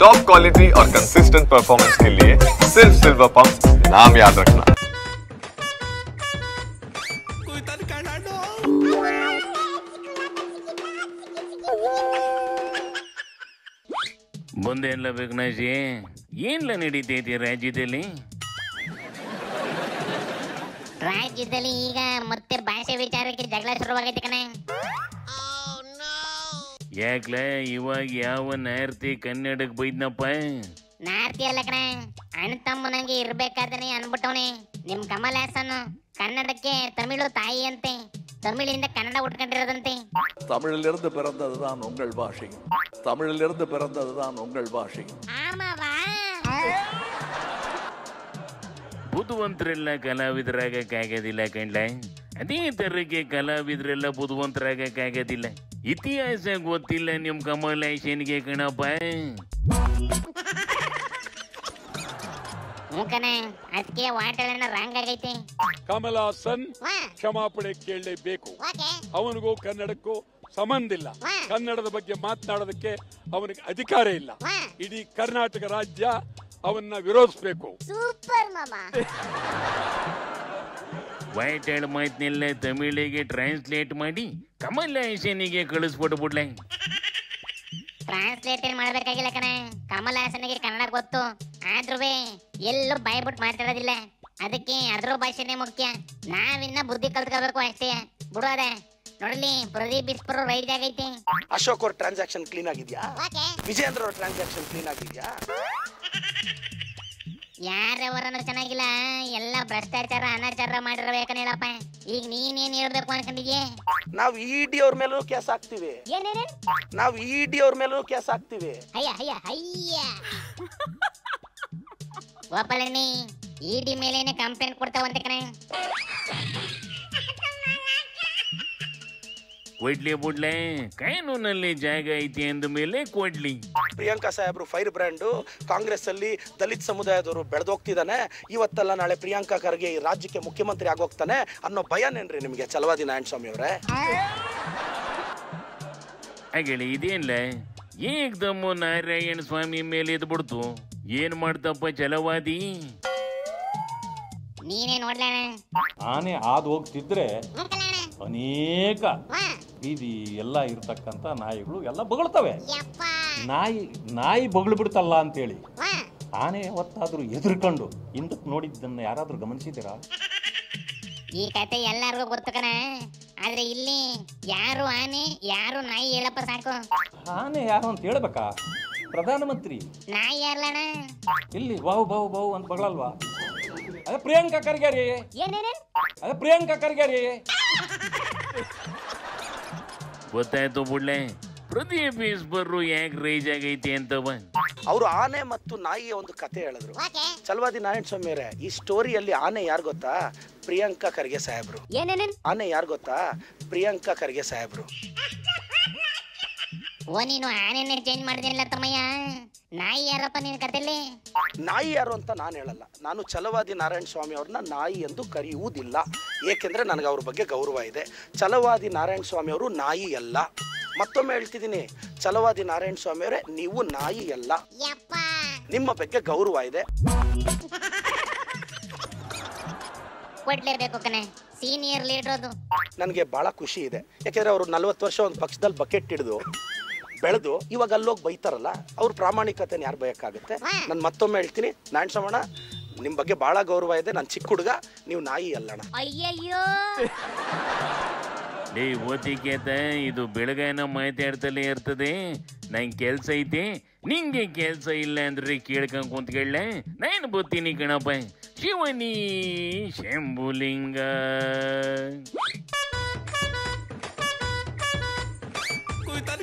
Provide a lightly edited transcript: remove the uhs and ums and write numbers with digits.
Top quality और consistent performance के लिए सिर्फ सिल्वर पंप नाम याद रखना। ಮುಂದೆ ಎಲ್ಲ ವಿಘ್ನೇಶಿ ಏನ್ಲ ನಡೀತೈತಿ ರಾಜ್ಯದಲ್ಲಿ? ರಾಜ್ಯದಲ್ಲಿ ಈಗ ಮತ್ತೆ ಭಾಷೆ ವಿಚಾರಕ್ಕೆ ಜಗಳ ಶುರುವಾಗೈತೆ ಕಣೆ. ಯಾಕ್ಲ ಇವಾಗ ಯಾವ ನಾರ್ತಿ ಕನ್ನಡಕ್ಕೆ ಬೈದ್ನಪ್ಪ? ನಾರ್ತಿ ಅಲ್ಲ ಕಣೆ, ಅಣ್ಣ ತಮ್ಮನಂಗೆ ಇರ್ಬೇಕಾದ್ರೆ ಅನ್ಬಿಟ್ಟವನೆ. ನಿಮ್ ಕಮಲ್ ಹಾಸನ್ ಕನ್ನಡಕ್ಕೆ ತಮಿಳು ತಾಯಿ ಅಂತೆ, ತಮಿಳಿಂದ ಕನ್ನಡ ಉಟ್ಕೊಂಡಿರೋದಂತೆ. தமிழிலிருந்து பிறந்ததுதான் உங்கள் பாஷை, தமிழிலிருந்து பிறந்ததுதான் உங்கள் பாஷை. ಆಮವಾ ಬುದ್ಧಿವಂತರೆಲ್ಲ ಕಲಾವಿದರಾಗಕ್ಕಾಗೋದಿಲ್ಲ ಕಣ್ಲ. ಅದೇ ತರಕ್ಕೆ ಕಲಾವಿದರೆಲ್ಲ ಬುದ್ಧಿವಂತರಾಗಕ್ಕಾಗೋದಿಲ್ಲ. ಇತಿಹಾಸ ಗೊತ್ತಿಲ್ಲ ನಿಮ್ ಕಮಲ್ ಹಾಸನ್ಗೆ ಕಣಪ್ಪ. ಮೂಕನೆ ಅದಕ್ಕೆ ವಾಟೆಲ್ಲ ರಾಂಗ್ ಆಗೈತೆ. ಕಮಲ್ ಹಾಸನ್ ಕ್ಷಮಾಪಣೆ ಕೇಳಲೇಬೇಕು. ಅವನಿಗೂ ಕನ್ನಡಕ್ಕೂ ಸಂಬಂಧ ಇಲ್ಲ. ಕನ್ನಡದ ಬಗ್ಗೆ ಮಾತನಾಡೋದಕ್ಕೆ ಅವನಿಗೆ ಅಧಿಕಾರ ಇಲ್ಲ. ಇಡೀ ಕರ್ನಾಟಕ ರಾಜ್ಯ ಅವನ್ನ ವಿರೋಧಿಸಬೇಕು. ಸೂಪರ್ ಮಾಮಾ. ವೈಟ್ ಹೇಳ್ ಮಾತನ್ನೆಲ್ಲ ತಮಿಳಿಗೆ ಟ್ರಾನ್ಸ್ಲೇಟ್ ಮಾಡಿ ಕಮಲ್ ಹಾಸನ್ಗೆ ಕಳಿಸ್ಬಿಟ್ಬಿಡ್ಲ. ಟ್ರಾನ್ಸ್ಲೇಟ್ ಮಾಡ್ಬೇಕಾಗಿಲ್ಲ ಕಣೆ, ಕಮಲ್ ಹಾಸನ್ಗೆ ಕನ್ನಡ ಗೊತ್ತು. ಆದ್ರೂ ಎಲ್ಲೂ ಬಾಯ್ಬಿಟ್ಟು ಮಾತಾಡೋದಿಲ್ಲ. ಅದಕ್ಕೆ ಅದ್ರ ಭಾಷೆನೇ ಮುಖ್ಯ. ನಾವಿನ್ನ ಬುದ್ಧಿ ಕಲ್ತ್ಕೋಬೇಕು ಅಷ್ಟೇ. ಬಿಡೋದೆ ನೋಡ್ಲಿ, ಪ್ರದೀಪ್ ಬಿಸ್ಪರ್ ರೈಡ್ ಆಗೈತೆ. ಅಶೋಕ್ ಅವ್ರ ಟ್ರಾನ್ಸಾಕ್ಷನ್ ಕ್ಲೀನ್ ಆಗಿದ್ಯಾ? ವಿಜೇಂದ್ರ ಅವ್ರ ಟ್ರಾನ್ಸಾಕ್ಷನ್ ಕ್ಲೀನ್ ಆಗಿದ್ಯಾ? ಯಾರವರನ್ನು ಚೆನ್ನಾಗಿಲ್ಲ, ಎಲ್ಲ ಭ್ರಷ್ಟಾಚಾರ ಅನಾಚಾರ ಮಾಡಿರ್ಬೇಕನ್ನ ಹೇಳಪ್ಪ. ಈಗ ನೀನೇನ್ ಹೇಳ್ಬೇಕು ಅನ್ಕೊಂಡಿದ್ಯೆ? ನಾವು ಇಡಿ ಅವ್ರ ಮೇಲೂ ಕೇಸ್ ಹಾಕ್ತಿವಿ. ನಾವು ಇಡಿ ಅವ್ರ ಮೇಲೂ ಕೇಸ್ ಹಾಕ್ತಿವಿ. ಅಯ್ಯ ಗೋಪಾಲಣ್ಣಿ, ಇಡಿ ಮೇಲೇನೆ ಕಂಪ್ಲೇಂಟ್ ಕೊಡ್ತಾವಂತೆ ಕಣೆ. ಕೊಡ್ಲಿ ಬಿಡ್ಲೆ, ಕಾನೂನಲ್ಲಿ ಜಾಗ ಐತಿ ಅಂದ ಮೇಲೆ ಕೊಡ್ಲಿ. ಪ್ರಿಯಾಂಕಾ ಸಾಹೇಬ್ರು ಫೈರ್ ಬ್ರ್ಯಾಂಡು, ಕಾಂಗ್ರೆಸ್ ಅಲ್ಲಿ ದಲಿತ ಸಮುದಾಯದವರು ಬೆಳೆದೋಗ್ತಿದ್ದಾನೆ. ಇವತ್ತಲ್ಲ ನಾಳೆ ಪ್ರಿಯಾಂಕಾ ಖರ್ಗೆ ಈ ರಾಜ್ಯಕ್ಕೆ ಮುಖ್ಯಮಂತ್ರಿ ಆಗೋಗ್ತಾನೆ ಅನ್ನೋ ಭಯನೇನ್ರಿ ನಿಮ್ಗೆ ಛಲವಾದಿ ನಾರಾಯಣ ಸ್ವಾಮಿ ಅವರೇ? ಹಾಗೇಳಿ ಇದೇನ್ಲ ಏಕ್ದಮ್ಮು ನಾರಾಯಣ ಸ್ವಾಮಿ ಮೇಲೆ ಎದ್ದು ಬಿಡ್ತು. ಏನ್ ಮಾಡ್ತಪ್ಪ ಛಲವಾದಿ? ನೀನೇ ನೋಡ್ಲಣ. ಆನೆ ಹಾದು ಹೋಗ್ತಿದ್ರೆ ಅನೇಕ ಬೀದಿ ಎಲ್ಲ ಇರ್ತಕ್ಕಂಥ ನಾಯಿಗಳು ಎಲ್ಲ ಬೊಗಳ್ತವೆ. ನಾಯಿ ಬೊಗಳು ಬಿಡ್ತಲ್ಲ ಅಂತೇಳಿ ಆನೆ ಹೊತ್ತಾದ್ರೂ ಎದುರ್ಕೊಂಡು ಹಿಂದಕ್ಕೆ ನೋಡಿದ್ದನ್ನ ಯಾರಾದ್ರೂ ಗಮನಿಸಿದ್ದೀರಾ? ಈ ಕತೆ ಎಲ್ಲಾರ್ಗೂ ಗೊತ್ತು ಕಣ, ಆದ್ರೆ ಇಲ್ಲಿ ಯಾರು ಆನೆ ಯಾರು ನಾಯಿ ಹೇಳಪ್ಪ ಸಾಕು. ಆನೆ ಯಾರು ಅಂತ ಹೇಳ್ಬೇಕಾ? ಪ್ರಧಾನಮಂತ್ರಿ. ನಾಯಿ ಯಾರ್ಲಣ? ಇಲ್ಲಿ ಬಾವು ಬಾವು ಬಾವು ಅಂತ ಬಗಳಲ್ವಾ? ಅದೇ ಪ್ರಿಯಾಂಕಾ ಖರ್ಗೆ ರೀ. ಅದೇ ಪ್ರಿಯಾಂಕಾ ಖರ್ಗೆ ರೀ. ಗೊತ್ತಾಯ್ತು ಬಿಡ್ಲೆ, ಪ್ರದೀಪ್ ಈಶ್ವರ್ರು ಯಾಕೆ ರೈಜ್ ಆಗೈತಿ ಅಂತವ. ಅವರು ಆನೆ ಮತ್ತು ನಾಯಿಯ ಒಂದು ಕತೆ ಹೇಳಿದ್ರು. ಛಲವಾದಿ ನಾರಾಯಣ ಸ್ವಾಮಿ ಅವರೇ, ಈ ಸ್ಟೋರಿಯಲ್ಲಿ ಆನೆ ಯಾರು ಗೊತ್ತಾ? ಪ್ರಿಯಾಂಕಾ ಖರ್ಗೆ ಸಾಹೇಬ್ರು. ಆನೆ ಯಾರು ಗೊತ್ತಾ? ಪ್ರಿಯಾಂಕಾ ಖರ್ಗೆ ಸಾಹೇಬ್ರು. ಓ, ನೀನು ಆನೆನೇ ಚೇಂಜ್ ಮಾಡಿದಿಲ್ಲ ತಮ್ಮಯ್ಯ. ನಾಯಿ ಯಾರಪ್ಪ ನಿನ್ ಕತೆಯಲ್ಲಿ? ನಾಯಿ ಯಾರು ಅಂತ ನಾನು ಹೇಳಲ್ಲ. ನಾನು ಛಲವಾದಿ ನಾರಾಯಣ ಸ್ವಾಮಿ ಅವ್ರನ್ನ ನಾಯಿ ಎಂದು ಕರೆಯುವುದಿಲ್ಲ. ಏಕೆಂದ್ರೆ ನನಗೆ ಅವ್ರ ಬಗ್ಗೆ ಗೌರವ ಇದೆ. ಛಲವಾದಿ ನಾರಾಯಣ ಸ್ವಾಮಿ ಅವರು ನಾಯಿ ಅಲ್ಲ. ಮತ್ತೊಮ್ಮೆ ಹೇಳ್ತಿದ್ದೀನಿ, ಛಲವಾದಿ ನಾರಾಯಣ ಸ್ವಾಮಿ ಅವರೇ, ನೀವು ನಾಯಿ ಅಲ್ಲ. ನಿಮ್ಮ ಬಗ್ಗೆ ಗೌರವ ಇದೆ. ಕೊಡ್ಲೇಬೇಕು ಕಣೆ, ಸೀನಿಯರ್ ಲೀಡರ್ ಅದು. ನನಗೆ ಬಹಳ ಖುಷಿ ಇದೆ. ಯಾಕೆಂದ್ರೆ ಅವರು 40 ವರ್ಷ ಒಂದು ಪಕ್ಷದಲ್ಲಿ ಬಕೆಟ್ ಹಿಡಿದು ಬೆಳೆದು ಇವಾಗ ಅಲ್ಲೋಗಿ ಬೈತಾರಲ್ಲ, ಅವ್ರ ಪ್ರಾಮಾಣಿಕತೆನ ಯಾರು ಬಯಕಾಗುತ್ತೆ? ನಾನು ಮತ್ತೊಮ್ಮೆ ಹೇಳ್ತೀನಿ, ನಾರಾಯಣ ಸ್ವಾಮಣ್ಣ, ನಿಮ್ಮ ಬಗ್ಗೆ ಬಹಳ ಗೌರವ ಇದೆ. ನಾನು ಚಿಕ್ಕ ಹುಡುಗ, ನೀವು ನಾಯಿ ಅಲ್ಲಣ್ಣ. ಅಯ್ಯಯ್ಯೋ, ಓದಿಕೇತ ಇದು ಬೆಳಗಾನ ಮಾತಾಡ್ತಲೇ ಇರ್ತದೆ. ನಂಗೆ ಕೆಲ್ಸ ಐತಿ, ನಿಂಗೆ ಕೆಲ್ಸ ಇಲ್ಲ ಅಂದ್ರೆ ಕೇಳ್ಕೊಂಡ್ ಕುಂತ್ಕೊಳ್ಳ. ನಾನು ಬತ್ತೀನಿ ಕಣಪ್ಪ. ಶಿವನಿ ಶಂಭುಲಿಂಗ. कोई तन